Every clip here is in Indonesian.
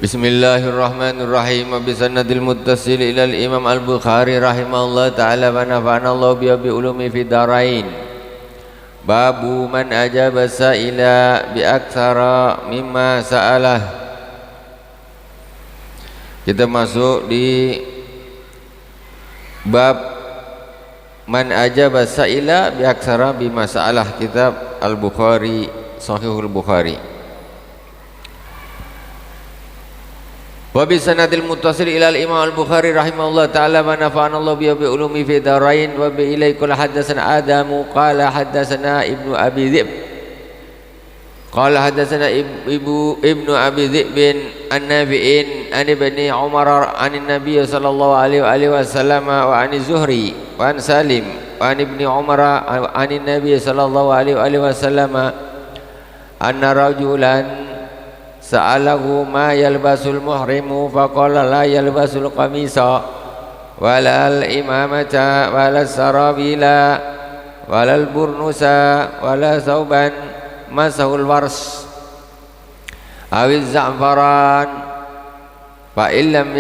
Bismillahirrahmanirrahim. Bisanadil muttasil ila al-Imam Al-Bukhari rahimahullah ta'ala wa nafa'ana Allah bi ulumi fi darain. Babu man ajaba sa'ila bi aktsara mimma sa'alah. Kita masuk di bab man ajaba sa'ila bi aktsara bima sa'alah, kitab Al-Bukhari, Sahihul Bukhari. Wa bi sanadil muttasil ila al-Imam Al-Bukhari rahimahullah ta'ala wa nafa'ana Allah bi ulumi fi darain. Wa bi ilaikul haddatsana Adamu qala haddatsana Ibnu Abi Dzib qala haddatsana Ibnu Abi Dzib bin An-Nafi'in an Ibni Umar an Nabi sallallahu alaihi wasallam wa an Zuhri wa an Salim wa an Ibni Umar an Nabi sallallahu alaihi wasallam anna rajulan sa'alahu ma yalbasul muhrimu faqala la yalbasul qamisa walal imamata walal sarabila walal burnusa walal sauban masahul wars awiz za'faran fa illam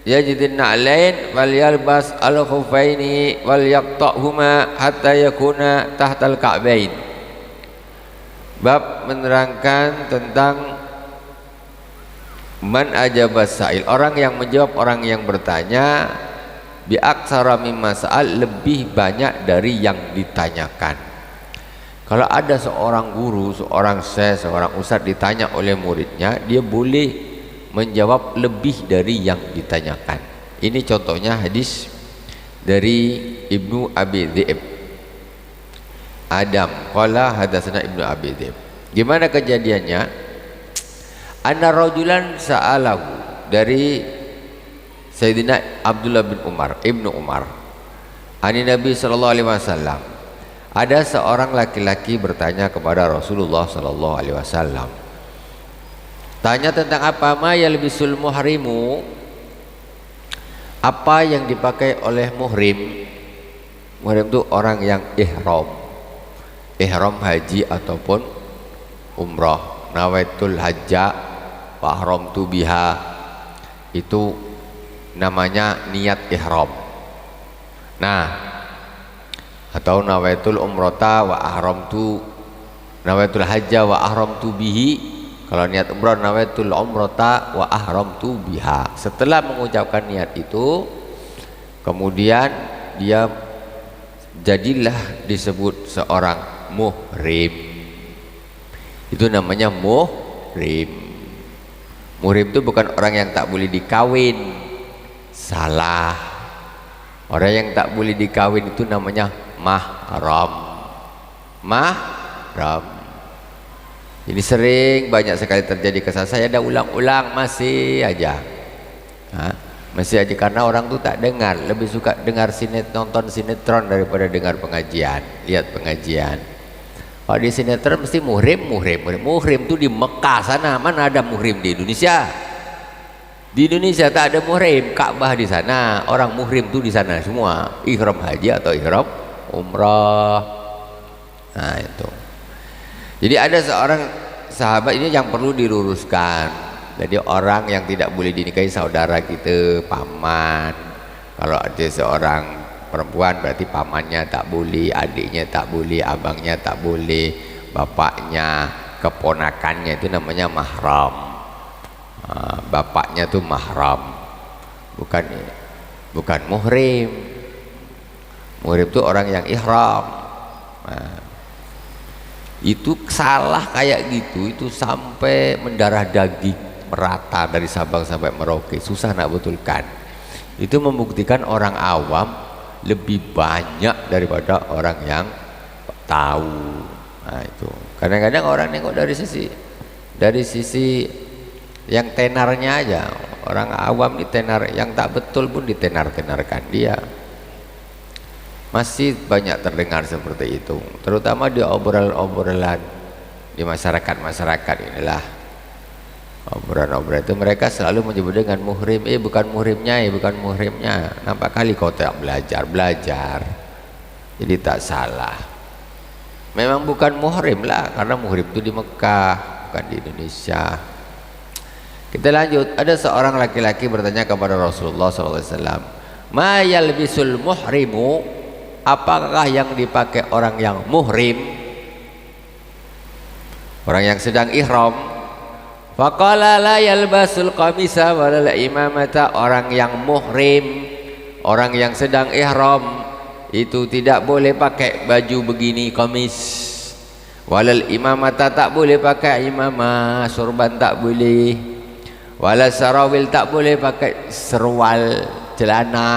yajidin na'lain wal yalbas al khuffaini wal yaqta'huma hatta yakuna tahtal ka'bain. Bab menerangkan tentang man ajabas sa'il, orang yang menjawab orang yang bertanya, bi aktsara mimma sa'al, lebih banyak dari yang ditanyakan. Kalau ada seorang guru, seorang syekh, seorang ustaz ditanya oleh muridnya, dia boleh menjawab lebih dari yang ditanyakan. Ini contohnya hadis dari Ibnu Abi Dzib. Adam qala hadatsana Ibnu Abi Dzib. Gimana kejadiannya? Anna rajulan sa'alahu, dari Sayyidina Abdullah bin Umar, Ibnu Umar. Ani Nabi sallallahu alaihi wasallam. Ada seorang laki-laki bertanya kepada Rasulullah sallallahu alaihi wasallam. Tanya tentang apa? Ma yalbisul muhrimu, apa yang dipakai oleh muhrim. Muhrim itu orang yang ihram haji ataupun umrah. Nawaitul hajja wa ahramtu biha, itu namanya niat ihram. Nah, atau nawaitul umrata wa ahramtu, nawaitul hajja wa ahramtu bihi. Kalau niat umrah nawaitul umrata wa ahramtu biha. Setelah mengucapkan niat itu, kemudian dia jadilah disebut seorang muhrim. Itu namanya muhrim. Muhrim itu bukan orang yang tak boleh dikawin. Salah. Orang yang tak boleh dikawin itu namanya mahram. Mahram. Ini sering, banyak sekali terjadi kesalahan. Saya dah ulang-ulang masih aja. Masih aja karena orang tuh tak dengar, lebih suka dengar nonton sinetron daripada dengar pengajian, lihat pengajian. Kalau di sinetron mesti muhrim tuh di Mekah sana. Mana ada muhrim di Indonesia? Di Indonesia tak ada muhrim. Ka'bah di sana, orang muhrim tuh di sana semua, ihram haji atau ihram umrah. Nah itu. Jadi ada seorang sahabat ini yang perlu diluruskan. Jadi orang yang tidak boleh dinikahi saudara kita, paman. Kalau ada seorang perempuan berarti pamannya tak boleh, adiknya tak boleh, abangnya tak boleh, bapaknya, keponakannya itu namanya mahram. Bapaknya itu mahram, bukan muhrim. Muhrim itu orang yang ihram. Itu salah kayak gitu, itu sampai mendarah daging, merata dari Sabang sampai Merauke, susah nak betulkan. Itu membuktikan orang awam lebih banyak daripada orang yang tahu. Nah itu kadang-kadang orang nengok dari sisi yang tenarnya aja. Orang awam ini tenar, yang tak betul pun ditenar-tenarkan dia. Masih banyak terdengar seperti itu, terutama di obrolan-obrolan di masyarakat inilah. Obrolan-obrolan itu mereka selalu menyebut dengan muhrim. Bukan muhrimnya. Nampak kali kau tak belajar. Jadi tak salah. Memang bukan muhrim lah, karena muhrim itu di Mekah, bukan di Indonesia. Kita lanjut. Ada seorang laki-laki bertanya kepada Rasulullah SAW, ma yalbisul muhrimu, apakah yang dipakai orang yang muhrim, orang yang sedang ihram? Faqala la yalbasul qamisa walal imamata, orang yang muhrim, orang yang sedang ihram itu tidak boleh pakai baju begini qamis, walal imamata, tak boleh pakai imamah, sorban tak boleh, walal sarawil, tak boleh pakai serwal celana,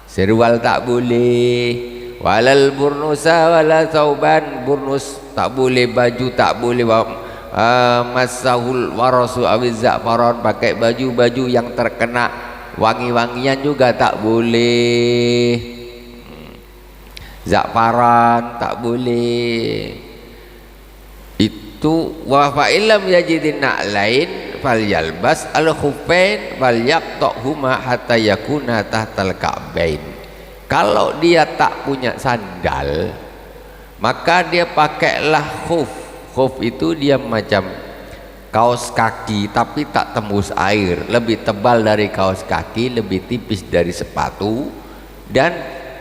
serwal tak boleh, walal burnusa walal thauban, burnus tak boleh, baju tak boleh, masahul warasu awiz za'faran, pakai baju-baju yang terkena wangi-wangian juga tak boleh, za'faran tak boleh. Itu wa fa illam yajidin na'lain falyalbas al-khuffain falyaqta'huma hatta yakuna tahtal ka'bain. Kalau dia tak punya sandal, maka dia pakailah khuf. Khuf itu dia macam kaos kaki tapi tak tembus air, lebih tebal dari kaos kaki, lebih tipis dari sepatu, dan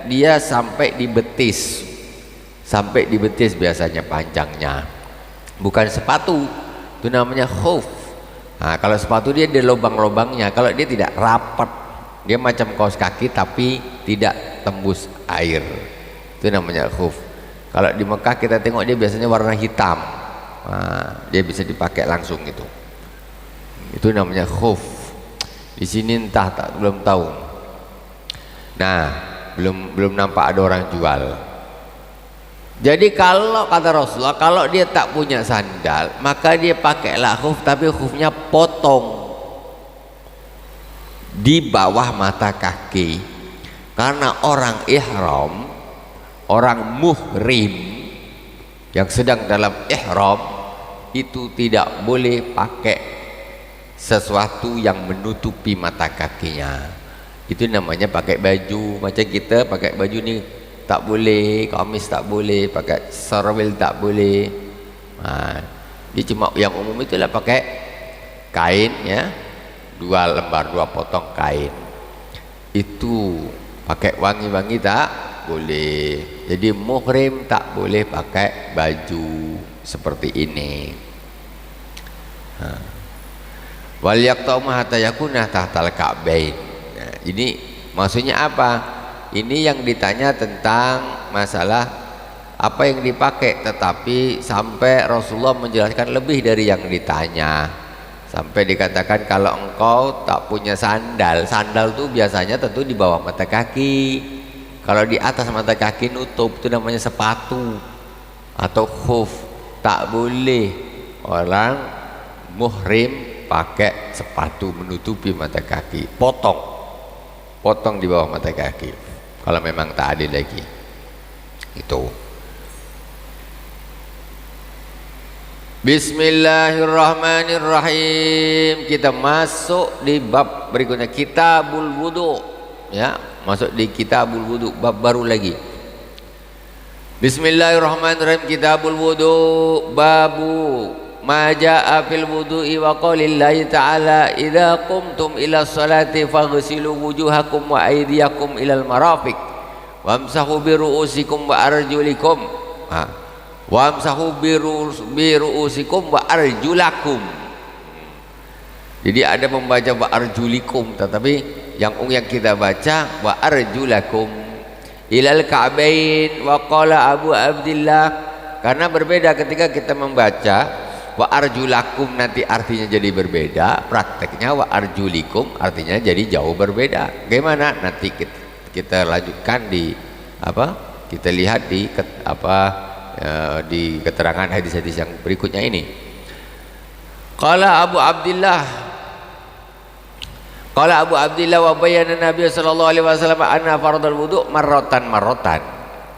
dia sampai di betis. Sampai di betis biasanya panjangnya, bukan sepatu, itu namanya khuf. Nah, kalau sepatu dia ada lubang-lubangnya, kalau dia tidak rapat, dia macam kaos kaki tapi tidak tembus air, itu namanya khuf. Kalau di Mekah kita tengok dia biasanya warna hitam. Nah, dia bisa dipakai langsung itu namanya khuf. Di sini entah tak, belum tahu. Nah, belum nampak ada orang jual. Jadi kalau kata Rasulullah, kalau dia tak punya sandal, maka dia pakailah khuf, tapi khufnya potong di bawah mata kaki, karena orang ihram, orang muhrim yang sedang dalam ihram itu tidak boleh pakai sesuatu yang menutupi mata kakinya. Itu namanya pakai baju. Macam kita pakai baju ni tak boleh, kamis tak boleh, pakai sarwil tak boleh. Dia cuma yang umum itulah pakai kain, ya, 2 lembar, 2 potong kain. Itu pakai wangi-wangi tak boleh. Jadi muhrim tak boleh pakai baju seperti ini. Wal yaqta'u hatta yakuna tahtal ka'bain. Nah, ini maksudnya apa? Ini yang ditanya tentang masalah apa yang dipakai, tetapi sampai Rasulullah menjelaskan lebih dari yang ditanya. Sampai dikatakan kalau engkau tak punya sandal, sandal itu biasanya tentu di bawah mata kaki. Kalau di atas mata kaki nutup, itu namanya sepatu atau khuf. Tak boleh orang muhrim pakai sepatu menutupi mata kaki. Potong di bawah mata kaki kalau memang tak adil lagi. Itu. Bismillahirrahmanirrahim. Kita masuk di bab berikutnya, kitabul wudu, ya, masuk di kitabul wudu, bab baru lagi. Bismillahirrahmanirrahim. Kitabul wudu, babu ma jaa fil wudu'i wa qaulillahi ta'ala idza qumtum ila sholati faghsilu wujuhakum wa aydiyakum ilal marafiq wamsahu bi ru'usikum wa arjulikum wamsahu bi ru'usikum wa arjulakum. Jadi ada membaca wa arjulikum, tetapi yang kita baca wa arjulakum ilal ka'bain. Wa qala Abu Abdillah, karena berbeda ketika kita membaca wa arjulakum, nanti artinya jadi berbeda, prakteknya wa arjulikum artinya jadi jauh berbeda. Bagaimana? Nanti kita lanjutkan di apa? Kita lihat di di keterangan hadis-hadis yang berikutnya ini. Qala Abu Abdillah wa bayyana Nabi sallallahu alaihi wasallam anna fardal wudu marratan.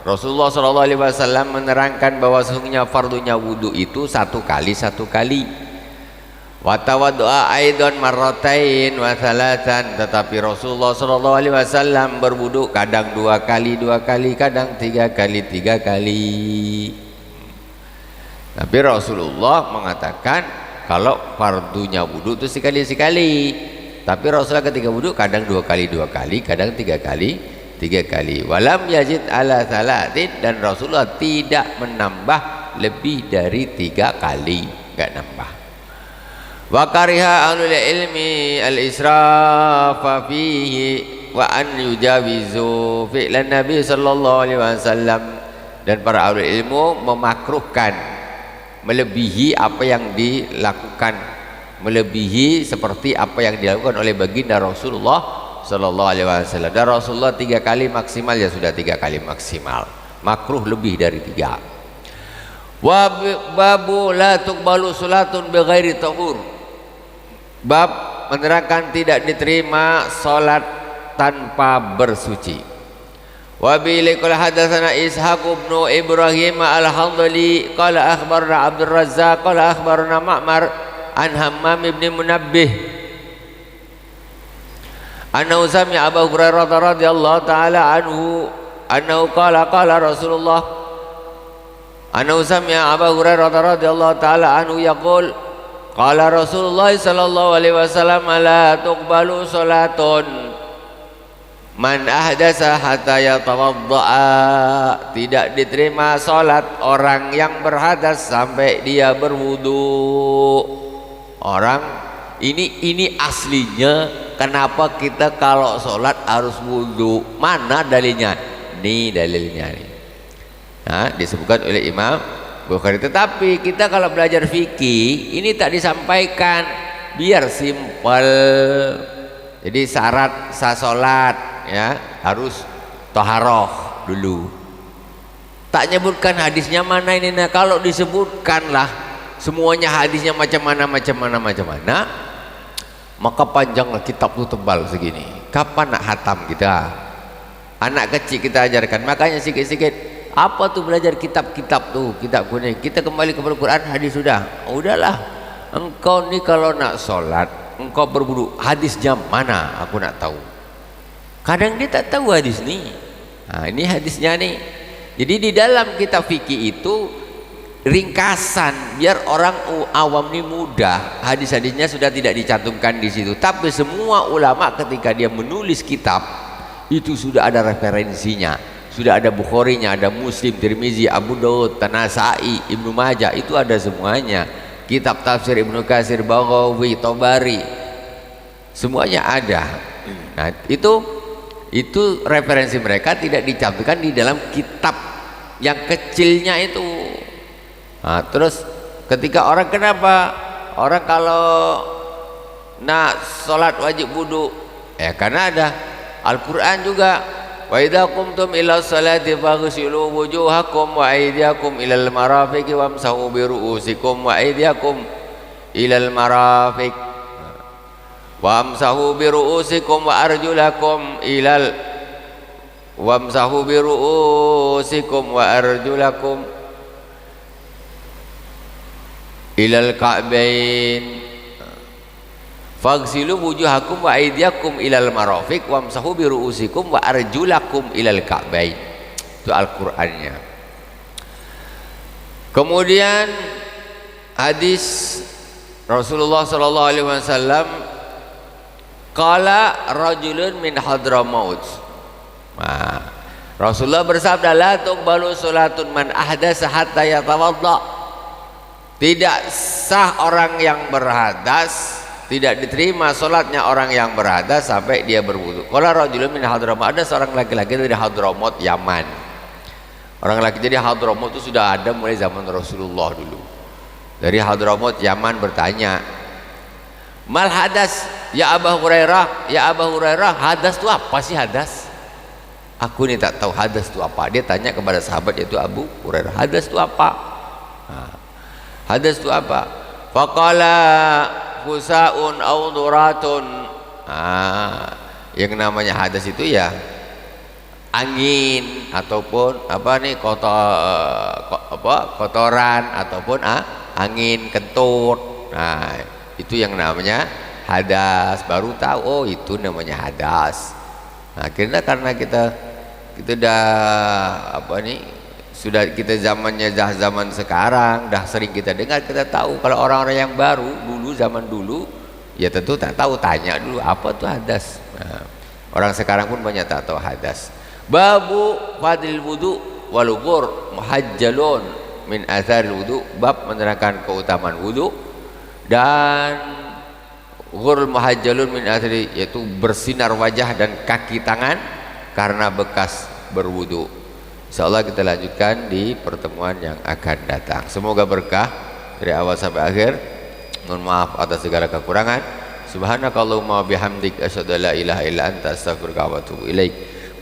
Rasulullah sallallahu alaihi wasallam menerangkan bahwa sesungguhnya fardunya wudu itu satu kali. Wa tawaddu'a aidan marratain wa thalathan, tetapi Rasulullah sallallahu alaihi wasallam berwudu kadang 2 kali, kadang 3 kali. Tapi Rasulullah mengatakan Kalau fardunya wudu itu sekali-sekali. Tapi Rasulullah ketika wudu kadang 2 kali 2 kali, kadang 3 kali 3 kali. Walam yazid ala salatin, dan Rasulullah tidak menambah lebih dari 3 kali, enggak nambah. Wa kariha ahlul ilmi al-israfa fihi wa an yujawizu fi'lan Nabi sallallahu alaihi wasallam, dan para ahli ilmu memakruhkan melebihi apa yang dilakukan, melebihi seperti apa yang dilakukan oleh baginda Rasulullah sallallahu alaihi wasallam. Dan Rasulullah 3 kali maksimal, ya sudah 3 kali maksimal, makruh lebih dari 3. Wa babu la tuqbalu salatun bighairi tahur, bab menerangkan tidak diterima salat tanpa bersuci. Wa bihi qala hadatsana Ishaq bin Ibrahim al-Handali qala akhbarana Abdul Razzaq qala akhbarana Ma'mar an Hammam ibn Munabbih annahu sami'a Abu Hurairah radhiyallahu ta'ala anhu annahu qala qala Rasulullah annahu sami'a Abu Hurairah radhiyallahu ta'ala anhu yaqul qala Rasulullah sallallahu alaihi wasallam la tuqbalu salatun man ahdasa hatta yatawadda'a, tidak diterima salat orang yang berhadas sampai dia berwudu. Orang ini aslinya kenapa kita kalau salat harus wudu? Mana dalilnya? Nih dalilnya nih. Nah, disebutkan oleh Imam Bukhari. Tetapi kita kalau belajar fikih ini tak disampaikan biar simpel. Jadi syarat sah salat ya harus taharah dulu. Tak nyebutkan hadisnya mana ini. Nah, kalau disebutkanlah semuanya hadisnya macam mana, maka panjanglah kitab itu, tebal segini. Kapan nak hatam kita? Anak kecil kita ajarkan. Makanya sikit-sikit apa tuh belajar kitab-kitab tuh, kitab kuning. Kita kembali kepada Quran, hadis sudah. Udahlah. Engkau ni kalau nak solat, engkau berwudu, hadisnya mana? Aku nak tahu. Kadang dia tak tahu hadis ni. Nah, ini hadisnya nih. Jadi di dalam kitab fikih itu ringkasan biar orang awam ini mudah. Hadis-hadisnya sudah tidak dicantumkan di situ. Tapi semua ulama ketika dia menulis kitab itu sudah ada referensinya. Sudah ada Bukharinya, ada Muslim, Tirmizi, Abu Daud, Tanasai, Ibnu Majah, itu ada semuanya. Kitab tafsir Ibnu Katsir, Baghawi, Tabari, semuanya ada. Nah, itu referensi mereka tidak dicantumkan di dalam kitab yang kecilnya itu. Nah, terus ketika orang, kenapa orang kalau nak sholat wajib wudu? Karena ada Al-Quran juga. Wa idza qumtum ila sholati faghsilu wujuhakum wa aydiyakum ilal marafiqi wamsahu bi ru'usikum wa aydiyakum ilal marafiq wamsahu bi ru'usikum wa arjulakum ilal wamsahu bi ru'usikum wa arjulakum ilal ka'bain faghsilu wujuhakum wa aydiyakum ilal marafiq wamsahu bi ru'usikum wa arjulakum ilal ka'bain. Itu Al-Qur'annya. Kemudian hadis Rasulullah sallallahu alaihi wasallam, qala rajulun min Hadramaut. Nah, Rasulullah bersabda, la tuqbalu salatun man ahdasa hatta yatawadda. Tidak sah orang yang berhadas, tidak diterima salatnya orang yang berhadas sampai dia berwudu. Qala rajulun min Hadramaut, ada seorang laki-laki dari Hadramaut, Yaman. Orang laki jadi Hadramaut itu sudah ada mulai zaman Rasulullah dulu. Dari Hadramaut Yaman bertanya, mal hadas ya Abu Hurairah, ya Abu Hurairah, hadas itu apa sih hadas? Aku ini tak tahu hadas itu apa. Dia tanya kepada sahabat yaitu Abu Hurairah, hadas itu apa? Nah, hadas itu apa? Faqala fusaun aw duratun. Yang namanya hadas itu ya angin ataupun kotoran ataupun angin kentut. Nah, itu yang namanya hadas. Baru tahu, oh itu namanya hadas. Nah, karena kita udah sudah kita zamannya zaman sekarang, dah sering kita dengar, kita tahu. Kalau orang-orang yang baru dulu, zaman dulu, ya tentu tak tahu, tanya dulu apa tuh hadas. Nah, orang sekarang pun banyak tak tahu hadas. Babu fadil wudu walubur muhajjalun min atharil wudu, bab menerangkan keutamaan wudu dan ghurul muhajjalun min athari, yaitu bersinar wajah dan kaki tangan karena bekas berwudu. Insyaallah kita lanjutkan di pertemuan yang akan datang. Semoga berkah dari awal sampai akhir. Mohon maaf atas segala kekurangan. Subhanakallahumma bihamdik asyhadu an la ilaha illa anta astaghfiruka wa atubu ilaik.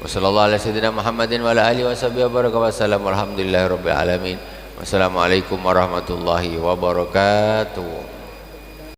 Wassallallahu ala sayyidina Muhammadin wa ala alihi washabihi wa baraka wa sallam. Alhamdulillahirabbil alamin. Wassalamualaikum warahmatullahi wabarakatuh.